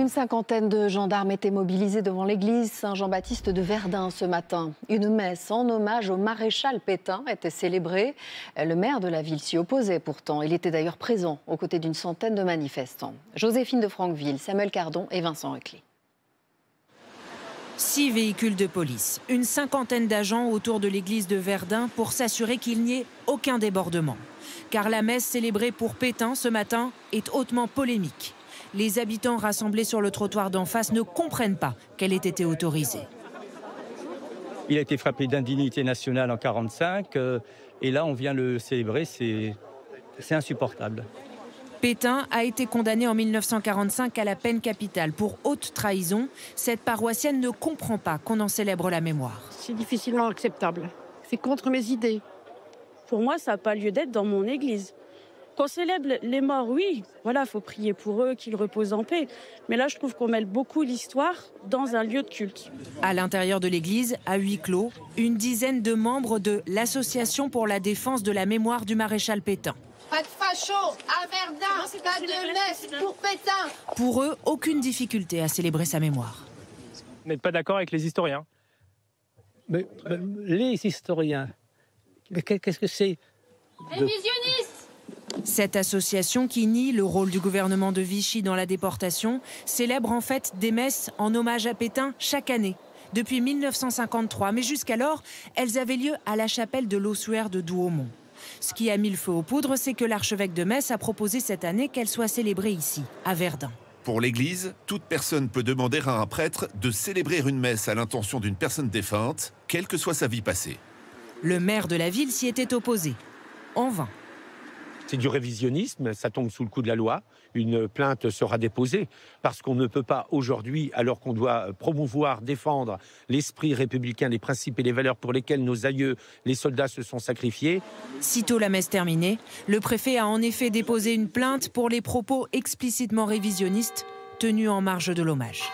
Une cinquantaine de gendarmes étaient mobilisés devant l'église Saint-Jean-Baptiste de Verdun ce matin. Une messe en hommage au maréchal Pétain était célébrée. Le maire de la ville s'y opposait pourtant. Il était d'ailleurs présent aux côtés d'une centaine de manifestants. Joséphine de Franqueville, Samuel Cardon et Vincent Recli. 6 véhicules de police, une cinquantaine d'agents autour de l'église de Verdun pour s'assurer qu'il n'y ait aucun débordement. Car la messe célébrée pour Pétain ce matin est hautement polémique. Les habitants rassemblés sur le trottoir d'en face ne comprennent pas qu'elle ait été autorisée. Il a été frappé d'indignité nationale en 1945 et là on vient le célébrer, c'est insupportable. Pétain a été condamné en 1945 à la peine capitale pour haute trahison. Cette paroissienne ne comprend pas qu'on en célèbre la mémoire. C'est difficilement acceptable. C'est contre mes idées. Pour moi, ça n'a pas lieu d'être dans mon église. Qu'on célèbre les morts, oui, voilà, faut prier pour eux, qu'ils reposent en paix. Mais là, je trouve qu'on mêle beaucoup l'histoire dans un lieu de culte. À l'intérieur de l'église, à huis clos, une dizaine de membres de l'Association pour la défense de la mémoire du maréchal Pétain. Pas de facho à Verdun, pas de messe pour Pétain. Pour eux, aucune difficulté à célébrer sa mémoire. Vous n'êtes pas d'accord avec les historiens? Mais les historiens, mais qu'est-ce que c'est? Révisionnistes. Cette association qui nie le rôle du gouvernement de Vichy dans la déportation célèbre en fait des messes en hommage à Pétain chaque année, depuis 1953. Mais jusqu'alors, elles avaient lieu à la chapelle de l'Ossuaire de Douaumont. Ce qui a mis le feu aux poudres, c'est que l'archevêque de Metz a proposé cette année qu'elle soit célébrée ici, à Verdun. Pour l'Église, toute personne peut demander à un prêtre de célébrer une messe à l'intention d'une personne défunte, quelle que soit sa vie passée. Le maire de la ville s'y était opposé, en vain. C'est du révisionnisme, ça tombe sous le coup de la loi. Une plainte sera déposée parce qu'on ne peut pas aujourd'hui, alors qu'on doit promouvoir, défendre l'esprit républicain, les principes et les valeurs pour lesquels nos aïeux, les soldats, se sont sacrifiés. Sitôt la messe terminée, le préfet a en effet déposé une plainte pour les propos explicitement révisionnistes tenus en marge de l'hommage.